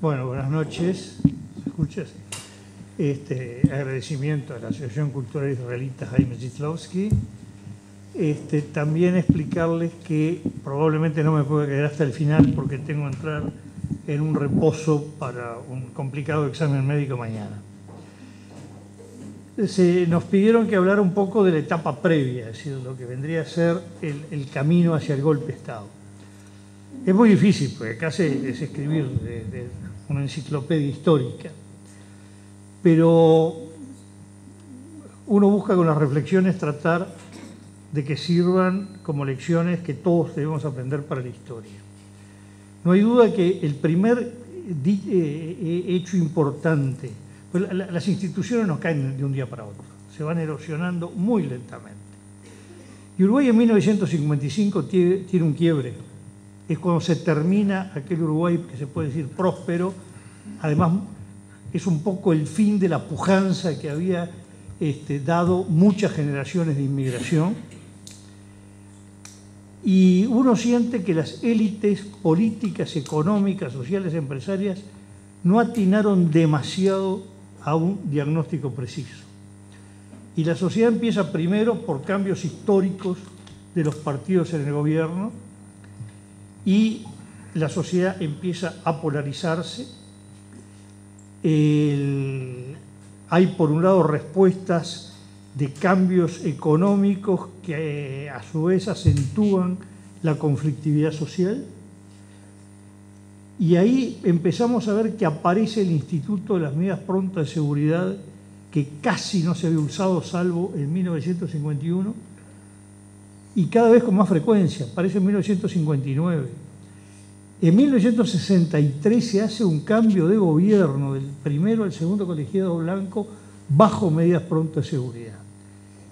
Bueno, buenas noches. ¿Me escuchas? Agradecimiento a la Asociación Cultural Israelita Jaime Zitlovsky. También explicarles que probablemente no me pueda quedar hasta el final porque tengo que entrar en un reposo para un complicado examen médico mañana. Nos pidieron que hablara un poco de la etapa previa, es decir, lo que vendría a ser el camino hacia el golpe de Estado. Es muy difícil, porque acá es escribir de una enciclopedia histórica, pero uno busca con las reflexiones tratar de que sirvan como lecciones que todos debemos aprender para la historia. No hay duda que el primer hecho importante, pues las instituciones no caen de un día para otro, se van erosionando muy lentamente. Y Uruguay en 1955 tiene un quiebre. Es cuando se termina aquel Uruguay que se puede decir próspero. Además, es un poco el fin de la pujanza que había dado muchas generaciones de inmigración. Y uno siente que las élites políticas, económicas, sociales, empresarias no atinaron demasiado a un diagnóstico preciso. Y la sociedad empieza primero por cambios históricos de los partidos en el gobierno y la sociedad empieza a polarizarse. Hay por un lado respuestas de cambios económicos que a su vez acentúan la conflictividad social. Y ahí empezamos a ver que aparece el Instituto de las Medidas Prontas de Seguridad, que casi no se había usado salvo en 1951, y cada vez con más frecuencia, aparece en 1959. En 1963 se hace un cambio de gobierno, del primero al segundo colegiado blanco, bajo medidas prontas de seguridad.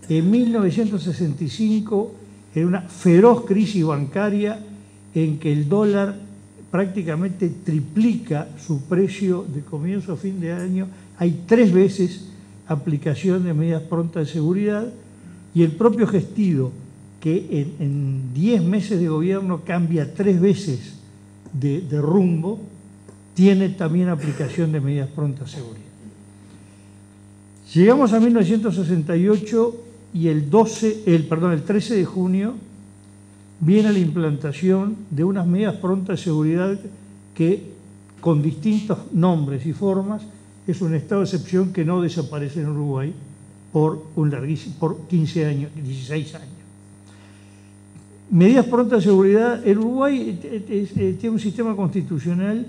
En 1965, en una feroz crisis bancaria en que el dólar prácticamente triplica su precio de comienzo a fin de año, hay 3 veces aplicación de medidas prontas de seguridad, y el propio Gestido, que en 10 meses de gobierno cambia 3 veces de rumbo, tiene también aplicación de medidas prontas de seguridad. Llegamos a 1968 y el 13 de junio viene la implantación de unas medidas prontas de seguridad que, con distintos nombres y formas, es un estado de excepción que no desaparece en Uruguay por 15 años, 16 años. Medidas prontas de seguridad. El Uruguay tiene un sistema constitucional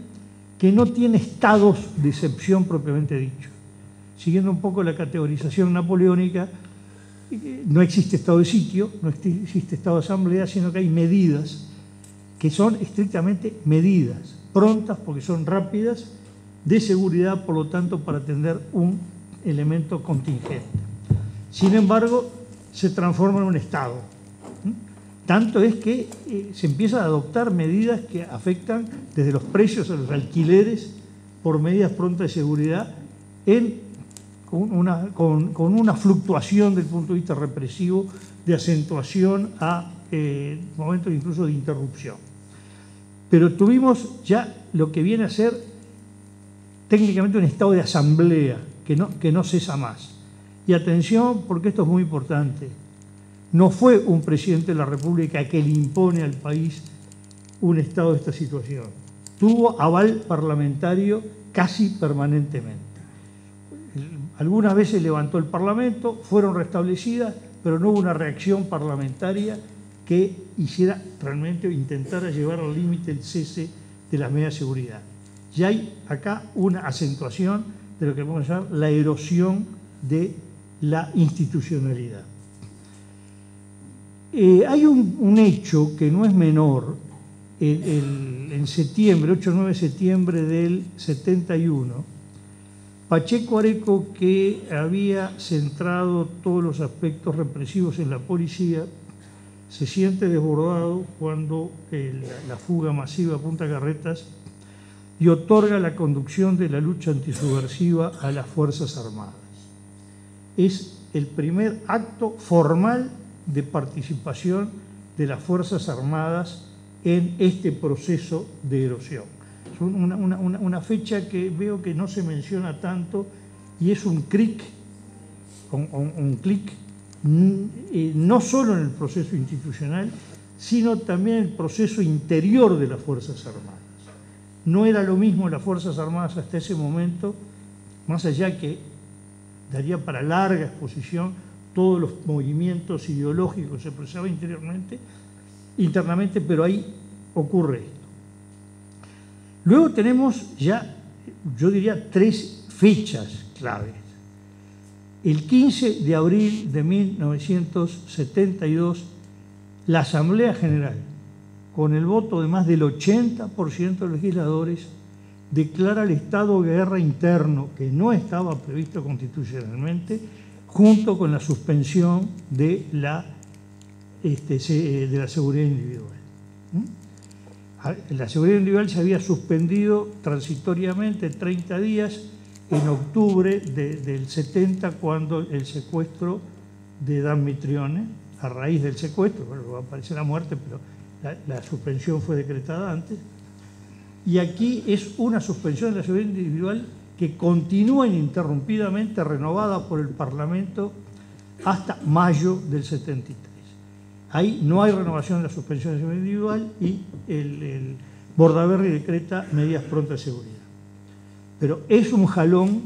que no tiene estados de excepción propiamente dicho. Siguiendo un poco la categorización napoleónica, no existe estado de sitio, no existe estado de asamblea, sino que hay medidas que son estrictamente medidas, prontas porque son rápidas, de seguridad, por lo tanto, para atender un elemento contingente. Sin embargo, se transforma en un estado. Tanto es que se empiezan a adoptar medidas que afectan desde los precios a los alquileres por medidas prontas de seguridad con una fluctuación desde el punto de vista represivo, de acentuación a momentos incluso de interrupción. Pero tuvimos ya lo que viene a ser técnicamente un estado de asamblea que no cesa más. Y atención, porque esto es muy importante. No fue un presidente de la República que le impone al país un estado de esta situación. Tuvo aval parlamentario casi permanentemente. Algunas veces levantó el Parlamento, fueron restablecidas, pero no hubo una reacción parlamentaria que hiciera realmente, intentara llevar al límite el cese de las medidas de seguridad. Ya hay acá una acentuación de lo que podemos llamar la erosión de la institucionalidad. Hay un hecho que no es menor. En septiembre, 8-9 de septiembre del 71, Pacheco Areco, que había centrado todos los aspectos represivos en la policía, se siente desbordado cuando la fuga masiva a Punta Carretas y otorga la conducción de la lucha antisubversiva a las Fuerzas Armadas. Es el primer acto formal de participación de las Fuerzas Armadas en este proceso de erosión. una fecha que veo que no se menciona tanto y es un clic, no solo en el proceso institucional, sino también en el proceso interior de las Fuerzas Armadas. No era lo mismo las Fuerzas Armadas hasta ese momento, más allá que daría para larga exposición todos los movimientos ideológicos que se expresaban internamente, pero ahí ocurre esto. Luego tenemos ya, yo diría, 3 fechas claves. El 15 de abril de 1972, la Asamblea General, con el voto de más del 80% de los legisladores, declara el estado de guerra interno, que no estaba previsto constitucionalmente, junto con la suspensión de la seguridad individual. La seguridad individual se había suspendido transitoriamente 30 días en octubre del 70, cuando el secuestro de Dan Mitrione, a raíz del secuestro, bueno, va a aparecer la muerte, pero la suspensión fue decretada antes. Y aquí es una suspensión de la seguridad individual que continúa ininterrumpidamente, renovada por el Parlamento hasta mayo del 73. Ahí no hay renovación de la suspensión de seguridad individual y el Bordaberry decreta medidas prontas de seguridad. Pero es un jalón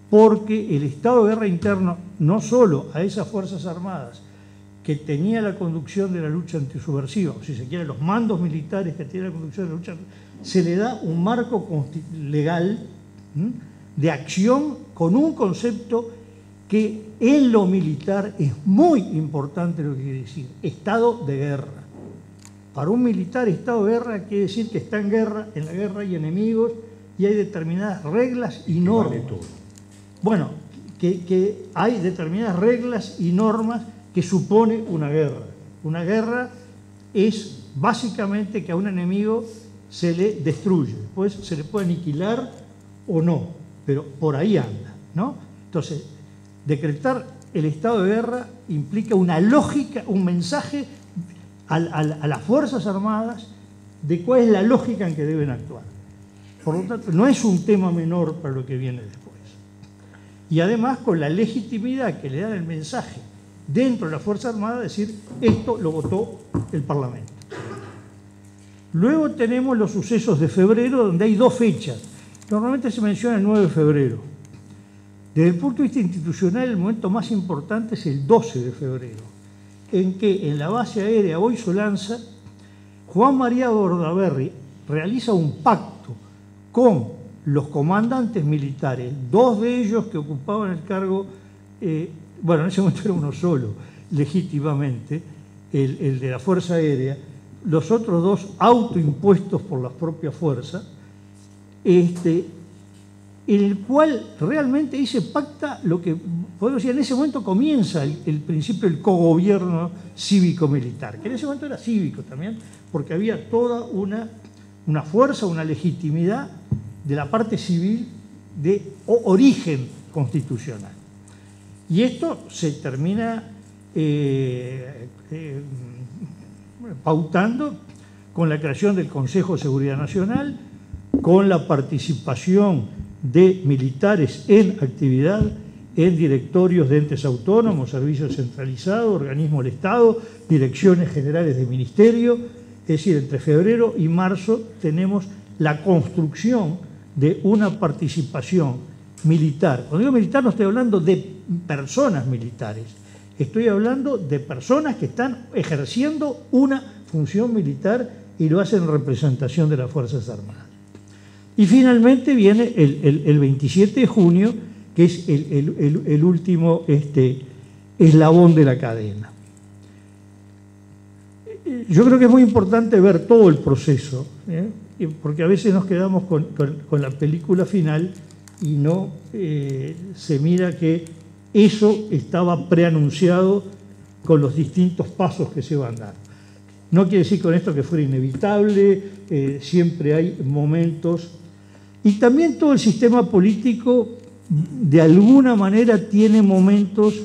porque el estado de guerra interno, no solo a esas Fuerzas Armadas que tenía la conducción de la lucha antisubversiva, o si se quiere, los mandos militares que tienen la conducción de la lucha, se le da un marco legal de acción con un concepto que en lo militar es muy importante, lo que quiere decir, estado de guerra. Para un militar, estado de guerra quiere decir que está en la guerra hay enemigos y hay determinadas reglas y normas. Bueno, que hay determinadas reglas y normas que supone una guerra. Una guerra es básicamente que a un enemigo se le destruye, después se le puede aniquilar o no, pero por ahí anda, ¿no? Entonces, decretar el estado de guerra implica una lógica, un mensaje a las Fuerzas Armadas de cuál es la lógica en que deben actuar. Por lo tanto, no es un tema menor para lo que viene después. Y además con la legitimidad que le da el mensaje dentro de la Fuerza Armada, decir, esto lo votó el Parlamento. Luego tenemos los sucesos de febrero, donde hay 2 fechas. Normalmente se menciona el 9 de febrero. Desde el punto de vista institucional, el momento más importante es el 12 de febrero, en que en la base aérea Boisolanza, Juan María Bordaberry realiza un pacto con los comandantes militares, 2 de ellos que ocupaban el cargo, bueno, en ese momento era uno solo, legítimamente, el de la Fuerza Aérea, los otros 2 autoimpuestos por las propias fuerzas, en el cual realmente ahí se pacta lo que, podemos decir, en ese momento comienza el principio del cogobierno cívico-militar, que en ese momento era cívico también, porque había toda una fuerza, una legitimidad de la parte civil de origen constitucional. Y esto se termina pautando con la creación del Consejo de Seguridad Nacional, con la participación de militares en actividad en directorios de entes autónomos, servicios centralizados, organismos del Estado, direcciones generales de ministerio. Es decir, entre febrero y marzo tenemos la construcción de una participación militar. Cuando digo militar no estoy hablando de personas militares, estoy hablando de personas que están ejerciendo una función militar y lo hacen en representación de las Fuerzas Armadas. Y finalmente viene el 27 de junio, que es el último eslabón de la cadena. Yo creo que es muy importante ver todo el proceso, porque a veces nos quedamos con la película final y no se mira que eso estaba preanunciado con los distintos pasos que se van dando. No quiere decir con esto que fuera inevitable, siempre hay momentos. Y también todo el sistema político, de alguna manera, tiene momentos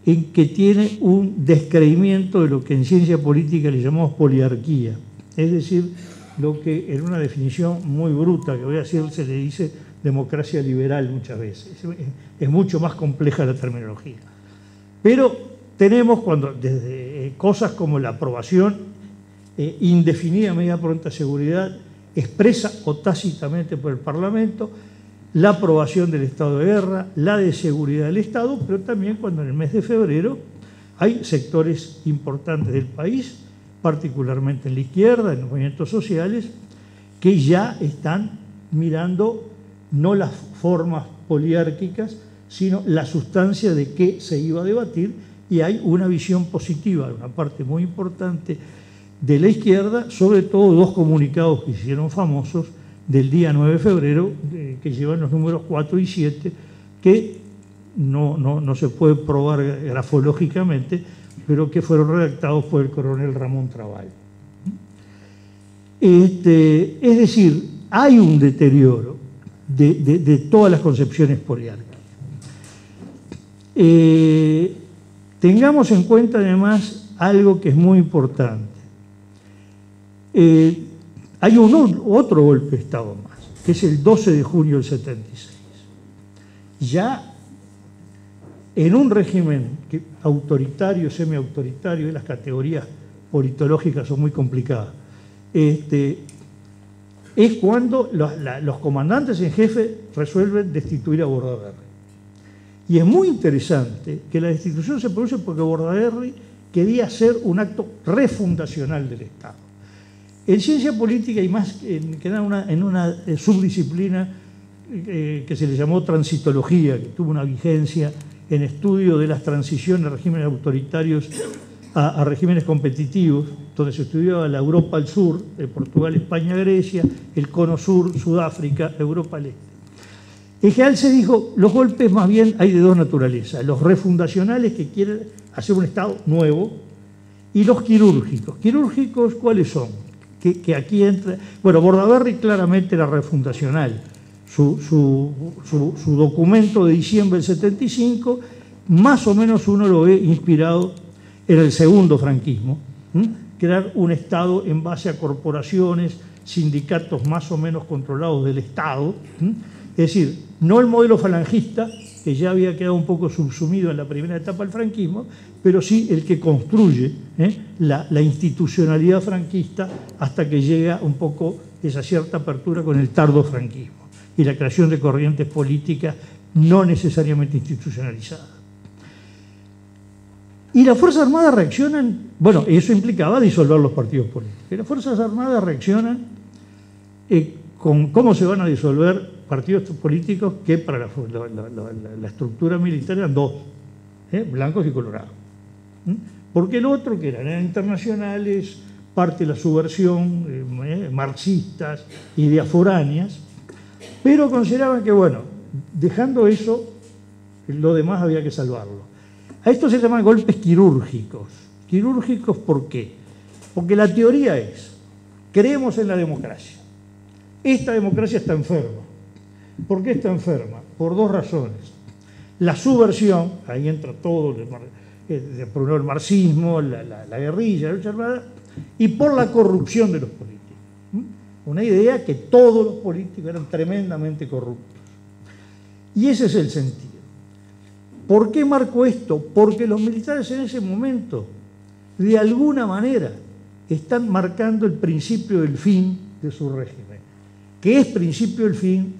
en que tiene un descreimiento de lo que en ciencia política le llamamos poliarquía. Es decir, lo que en una definición muy bruta que voy a decir se le dice democracia liberal muchas veces. Es mucho más compleja la terminología. Pero tenemos desde cosas como la aprobación indefinida de medida de pronta seguridad, expresa o tácitamente por el Parlamento, la aprobación del estado de guerra, la de seguridad del Estado, pero también cuando en el mes de febrero hay sectores importantes del país, particularmente en la izquierda, en los movimientos sociales, que ya están mirando no las formas poliárquicas, sino la sustancia de qué se iba a debatir, y hay una visión positiva, una parte muy importante de la izquierda, sobre todo dos comunicados que hicieron famosos del día 9 de febrero, que llevan los números 4 y 7, que no se puede probar grafológicamente, pero que fueron redactados por el coronel Ramón Trabal. Es decir, hay un deterioro de todas las concepciones poliárquicas. Tengamos en cuenta además algo que es muy importante. Hay otro golpe de Estado más, que es el 12 de junio del 76. Ya en un régimen autoritario, semiautoritario, las categorías politológicas son muy complicadas, es cuando los comandantes en jefe resuelven destituir a Bordaberry. Y es muy interesante que la destitución se produce porque Bordaberry quería hacer un acto refundacional del Estado. En ciencia política y más en una subdisciplina que se le llamó transitología, que tuvo una vigencia en estudio de las transiciones de regímenes autoritarios a regímenes competitivos, donde se estudiaba la Europa al sur, Portugal, España, Grecia, el cono sur, Sudáfrica, Europa al este. En general se dijo, los golpes más bien hay de dos naturalezas, los refundacionales que quieren hacer un Estado nuevo y los quirúrgicos. ¿Quirúrgicos cuáles son? Que aquí entra... Bueno, Bordaberry claramente era refundacional. Su documento de diciembre del 75, más o menos uno lo ve inspirado en el segundo franquismo, crear un Estado en base a corporaciones, sindicatos más o menos controlados del Estado, es decir, no el modelo falangista, que ya había quedado un poco subsumido en la primera etapa del franquismo, pero sí el que construye la institucionalidad franquista hasta que llega un poco esa cierta apertura con el tardo franquismo y la creación de corrientes políticas no necesariamente institucionalizadas. Y las Fuerzas Armadas reaccionan, bueno, eso implicaba disolver los partidos políticos. Y las Fuerzas Armadas reaccionan con cómo se van a disolver partidos políticos que para la estructura militar eran dos, blancos y colorados. Porque el otro, que eran internacionales, parte de la subversión, marxistas, ideas foráneas, pero consideraban que, bueno, dejando eso, lo demás había que salvarlo. A esto se llaman golpes quirúrgicos. ¿Quirúrgicos por qué? Porque la teoría es, creemos en la democracia. Esta democracia está enferma. ¿Por qué está enferma? Por dos razones. La subversión, ahí entra todo, por el marxismo, la guerrilla, la lucha armada, y por la corrupción de los políticos. Una idea que todos los políticos eran tremendamente corruptos. Y ese es el sentido. ¿Por qué marco esto? Porque los militares en ese momento, de alguna manera, están marcando el principio del fin de su régimen, que es principio del fin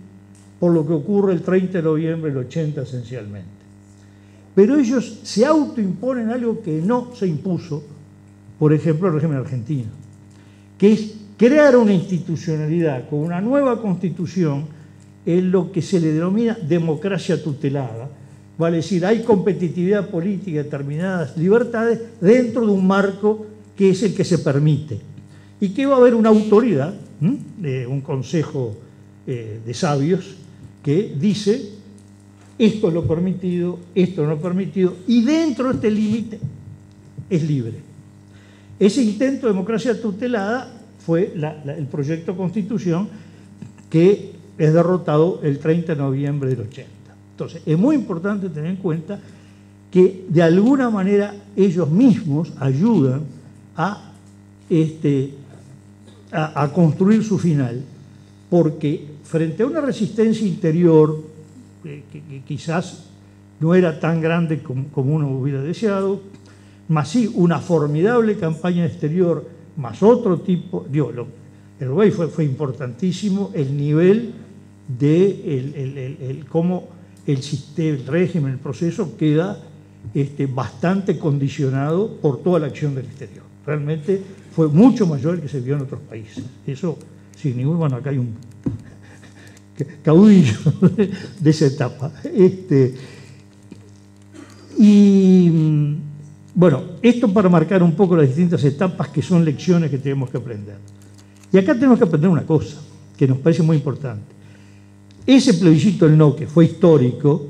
por lo que ocurre el 30 de noviembre del 80 esencialmente. Pero ellos se autoimponen algo que no se impuso, por ejemplo, el régimen argentino, que es crear una institucionalidad con una nueva constitución en lo que se le denomina democracia tutelada. Vale decir, hay competitividad política, determinadas libertades dentro de un marco que es el que se permite. Y que va a haber una autoridad, un consejo de sabios, que dice esto es lo permitido, esto no es permitido, y dentro de este límite es libre. Ese intento de democracia tutelada fue el proyecto de constitución que es derrotado el 30 de noviembre del 80. Entonces, es muy importante tener en cuenta que de alguna manera ellos mismos ayudan a a construir su final, porque frente a una resistencia interior que quizás no era tan grande como uno hubiera deseado, más sí una formidable campaña exterior, más otro tipo, el Uruguay fue importantísimo el nivel de cómo el sistema, el régimen, el proceso queda bastante condicionado por toda la acción del exterior. Realmente fue mucho mayor que se vio en otros países. Eso, sin ningún, bueno, acá hay un caudillo de esa etapa. Y bueno, esto para marcar un poco las distintas etapas que son lecciones que tenemos que aprender. Y acá tenemos que aprender una cosa que nos parece muy importante. Ese plebiscito del no, que fue histórico,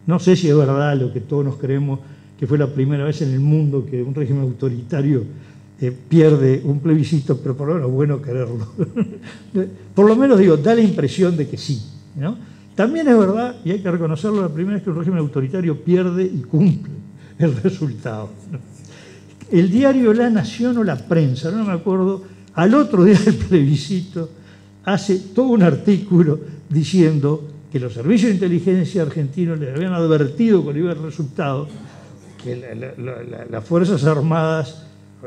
no sé si es verdad lo que todos nos creemos, que fue la primera vez en el mundo que un régimen autoritario pierde un plebiscito, pero por lo menos es bueno quererlo. Por lo menos, digo, da la impresión de que sí, ¿no? También es verdad, y hay que reconocerlo, la primera vez que un régimen autoritario pierde y cumple el resultado, ¿no? El diario La Nación o La Prensa, no me acuerdo, al otro día del plebiscito, hace todo un artículo diciendo que los servicios de inteligencia argentinos le habían advertido cuando iba el resultado que las Fuerzas Armadas,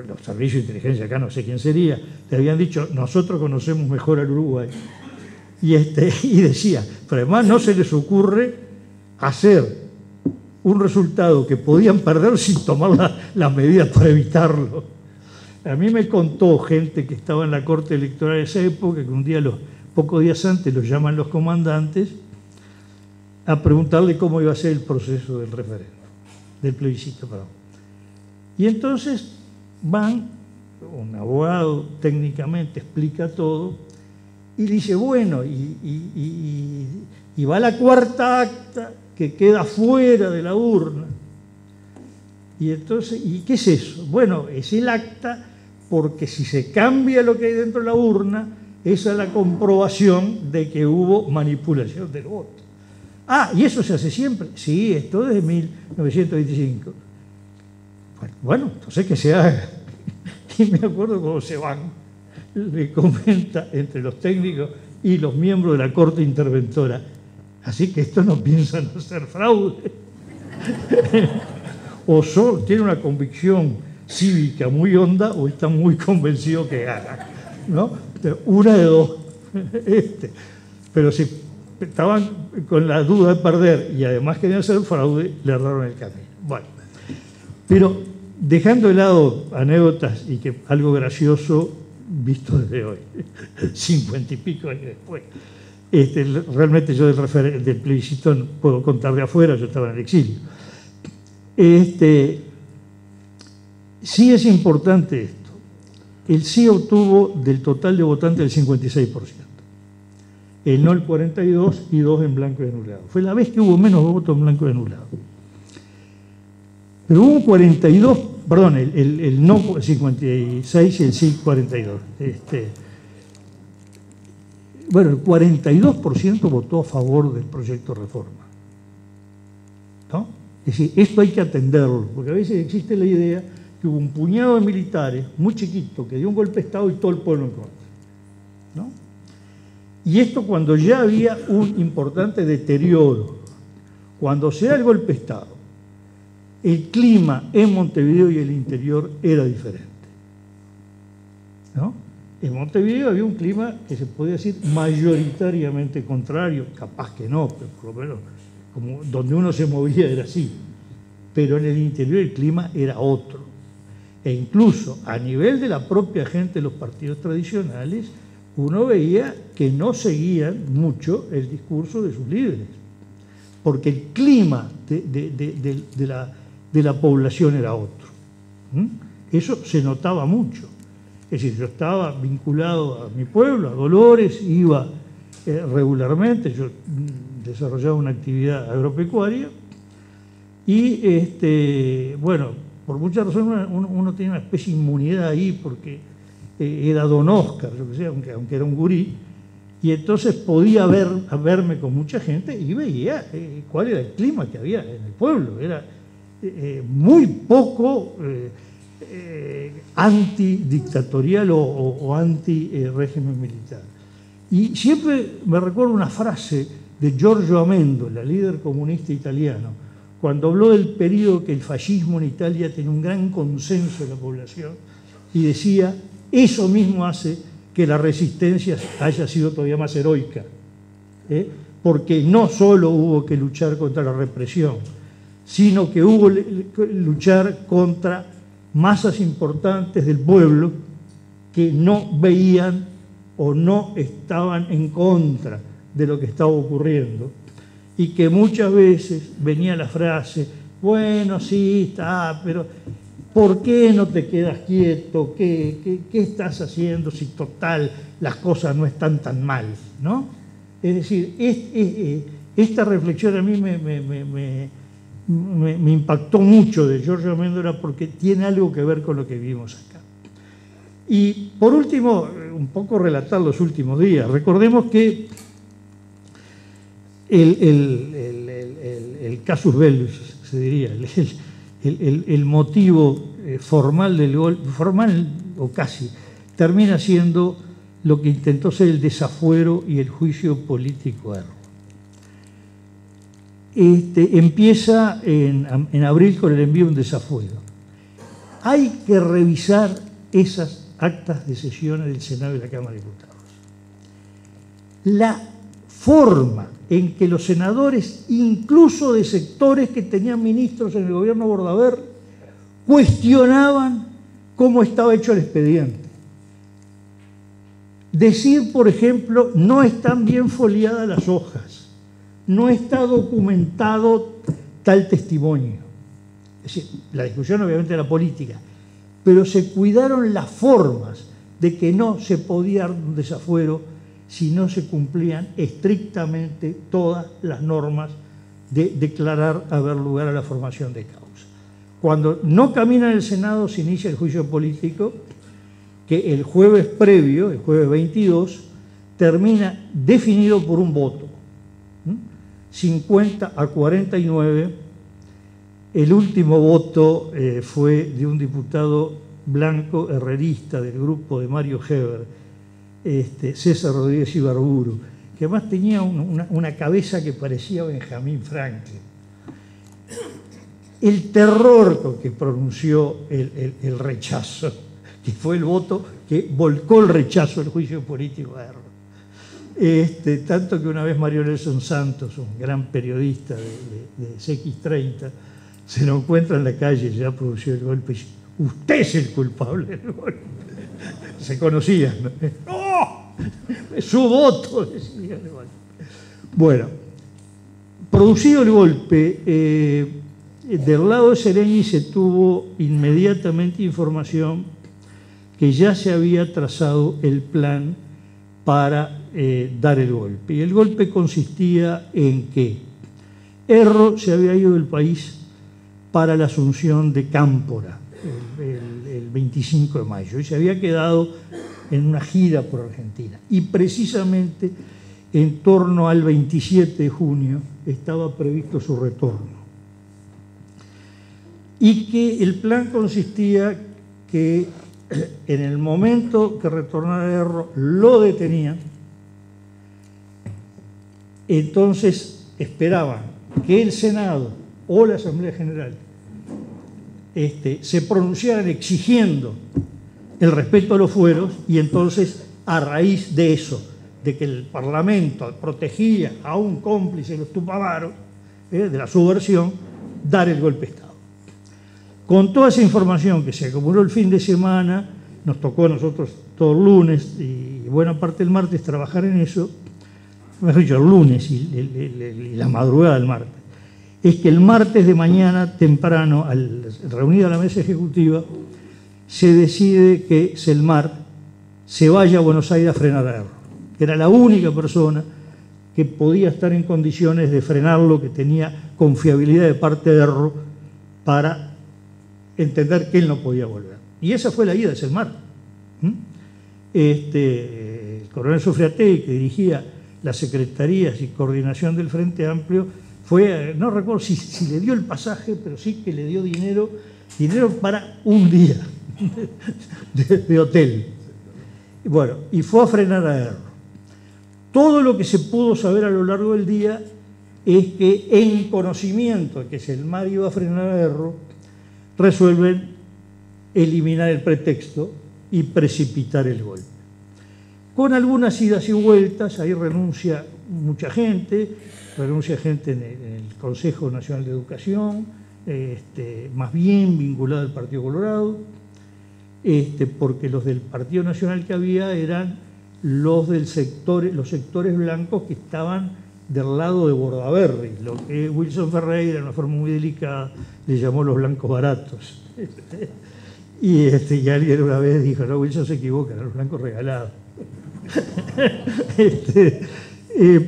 los servicios de inteligencia, acá no sé quién sería, le habían dicho, nosotros conocemos mejor al Uruguay. Y decía, pero además no se les ocurre hacer un resultado que podían perder sin tomar las medidas para evitarlo. A mí me contó gente que estaba en la corte electoral de esa época, que un día, pocos días antes, los llaman los comandantes a preguntarle cómo iba a ser el proceso del referéndum, del plebiscito, perdón. Y entonces van, un abogado técnicamente explica todo, y dice, bueno, y va la cuarta acta que queda fuera de la urna. Y entonces, ¿y qué es eso? Bueno, es el acta porque si se cambia lo que hay dentro de la urna, esa es la comprobación de que hubo manipulación del voto. Ah, ¿y eso se hace siempre? Sí, esto desde 1925. Bueno, entonces que se haga. Y me acuerdo cómo se van. Le comenta entre los técnicos y los miembros de la Corte Interventora. Así que estos no piensan hacer fraude. O tienen una convicción cívica muy honda o están muy convencidos que ganan, ¿no? Una de dos. Pero si estaban con la duda de perder y además querían hacer fraude, le erraron el camino. Bueno, pero dejando de lado anécdotas y que algo gracioso visto desde hoy, 50 y pico años después. Realmente yo del plebiscito no puedo contar de afuera, yo estaba en el exilio. Sí es importante esto. El sí obtuvo del total de votantes el 56%. El no el 42% y 2 en blanco y anulado. Fue la vez que hubo menos votos en blanco y anulado. Pero hubo 42, perdón, el no 56 y el sí 42. Bueno, el 42% votó a favor del proyecto de reforma, ¿no? Es decir, esto hay que atenderlo, porque a veces existe la idea que hubo un puñado de militares, muy chiquito, que dio un golpe de Estado y todo el pueblo en contra, ¿no? Y esto cuando ya había un importante deterioro, cuando se da el golpe de Estado, el clima en Montevideo y el interior era diferente, ¿no? En Montevideo había un clima que se podía decir mayoritariamente contrario, capaz que no, pero por lo menos como donde uno se movía era así. Pero en el interior el clima era otro. E incluso a nivel de la propia gente de los partidos tradicionales, uno veía que no seguían mucho el discurso de sus líderes, porque el clima de la población era otro. Eso se notaba mucho. Es decir, yo estaba vinculado a mi pueblo, a Dolores, iba regularmente, yo desarrollaba una actividad agropecuaria y, bueno, por muchas razones uno tenía una especie de inmunidad ahí porque era don Oscar, yo que sé, aunque era un gurí, y entonces podía verme con mucha gente y veía cuál era el clima que había en el pueblo. Era muy poco antidictatorial o anti-régimen militar. Y siempre me recuerdo una frase de Giorgio Amendola, líder comunista italiano, cuando habló del periodo que el fascismo en Italia tenía un gran consenso de la población, y decía, eso mismo hace que la resistencia haya sido todavía más heroica, porque no solo hubo que luchar contra la represión, sino que hubo que luchar contra masas importantes del pueblo que no veían o no estaban en contra de lo que estaba ocurriendo, y que muchas veces venía la frase, bueno, sí, está, pero ¿por qué no te quedas quieto? ¿Qué estás haciendo si total las cosas no están tan mal, ¿no? Es decir, esta reflexión a mí me impactó mucho de Giorgio Amendola, porque tiene algo que ver con lo que vivimos acá. Y por último, un poco relatar los últimos días. Recordemos que el casus belli, se diría, el motivo formal del golpe, formal o casi, termina siendo lo que intentó ser el desafuero y el juicio político a Erro. Empieza en abril con el envío de un desafuero. Hay que revisar esas actas de sesiones del Senado y de la Cámara de Diputados. La forma en que los senadores, incluso de sectores que tenían ministros en el gobierno Bordaber, cuestionaban cómo estaba hecho el expediente. Decir, por ejemplo, no están bien foliadas las hojas, no está documentado tal testimonio. Es decir, la discusión obviamente era política, pero se cuidaron las formas de que no se podía dar un desafuero si no se cumplían estrictamente todas las normas de declarar haber lugar a la formación de causa. Cuando no camina en el Senado se inicia el juicio político, que el jueves previo, el jueves 22, termina definido por un voto, 50-49. El último voto fue de un diputado blanco herrerista del grupo de Mario Heber, César Rodríguez Ibarburu, que además tenía una cabeza que parecía Benjamín Franklin. El terror con que pronunció el rechazo, que fue el voto que volcó el rechazo del juicio político a Erro. Tanto que una vez Mario Nelson Santos, un gran periodista de CX30, se lo encuentra en la calle, ya produció el golpe, y dice, usted es el culpable del golpe. Se conocían, ¿no? ¡No! Su voto, decía. Bueno, producido el golpe, del lado de Seregni se tuvo inmediatamente información que ya se había trazado el plan para dar el golpe. Y el golpe consistía en que Erro se había ido del país para la asunción de Cámpora el 25 de mayo y se había quedado en una gira por Argentina. Y precisamente en torno al 27 de junio estaba previsto su retorno. Y que el plan consistía que en el momento que retornara Erro lo detenían, entonces esperaban que el Senado o la Asamblea General se pronunciaran exigiendo el respeto a los fueros, y entonces a raíz de eso, de que el Parlamento protegía a un cómplice de los Tupamaros, de la subversión, dar el golpe de Estado. Con toda esa información que se acumuló el fin de semana, nos tocó a nosotros todo el lunes y buena parte del martes trabajar en eso, mejor dicho, el lunes y la madrugada del martes. Es que el martes de mañana temprano, reunida la mesa ejecutiva, se decide que Selmar se vaya a Buenos Aires a frenar a Erro. Era la única persona que podía estar en condiciones de frenarlo, que tenía confiabilidad de parte de Erro para entender que él no podía volver. Y esa fue la ida de Selmar. El coronel Sofriategui, que dirigía las secretarías y coordinación del Frente Amplio, fue, no recuerdo si le dio el pasaje, pero sí que le dio dinero dinero para un día de hotel. Bueno, y fue a frenar a Erro. Todo lo que se pudo saber a lo largo del día es que en conocimiento de que el mar iba a frenar a Erro, resuelven eliminar el pretexto y precipitar el golpe. Con algunas idas y vueltas, ahí renuncia mucha gente, renuncia gente en el Consejo Nacional de Educación, más bien vinculado al Partido Colorado, porque los del Partido Nacional que había eran los sectores blancos que estaban del lado de Bordaberry, lo que Wilson Ferreira, de una forma muy delicada, le llamó los blancos baratos. Y alguien una vez dijo, no, Wilson se equivoca, eran los blancos regalados.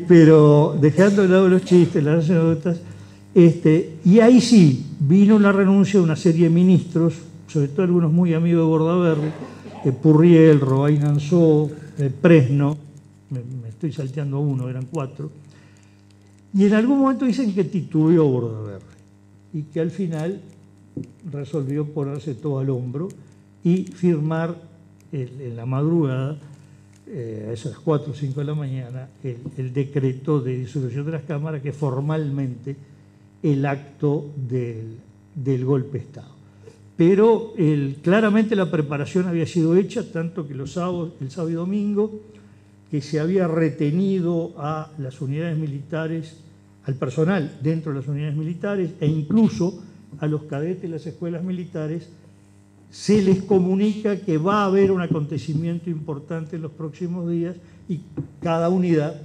Pero dejando de lado los chistes, las anécdotas, y ahí sí vino la renuncia de una serie de ministros, sobre todo algunos muy amigos de Bordaberry, Purriel, Robain Ansó, Presno, me estoy salteando a uno, eran 4, y en algún momento dicen que titubeó Bordaberry y que al final resolvió ponerse todo al hombro y firmar en la madrugada, a esas 4 o 5 de la mañana, el decreto de disolución de las cámaras, que es formalmente el acto del golpe de Estado. Pero claramente la preparación había sido hecha, tanto que el sábado y domingo, que se había retenido a las unidades militares, al personal dentro de las unidades militares, e incluso a los cadetes de las escuelas militares, se les comunica que va a haber un acontecimiento importante en los próximos días y cada unidad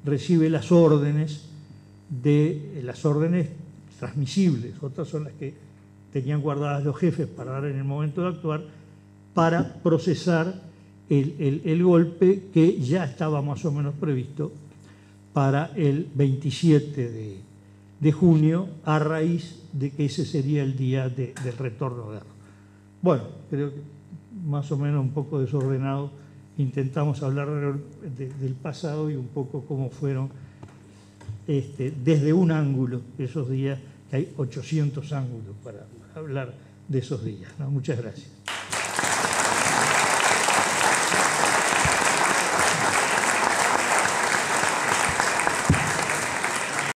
recibe las órdenes transmisibles, otras son las que tenían guardadas los jefes para dar en el momento de actuar, para procesar el golpe que ya estaba más o menos previsto para el 27 de junio, a raíz de que ese sería el día del retorno de Erro. Bueno, creo que más o menos un poco desordenado intentamos hablar del pasado y un poco cómo fueron desde un ángulo esos días, que hay 800 ángulos para hablar de esos días, ¿no? Muchas gracias.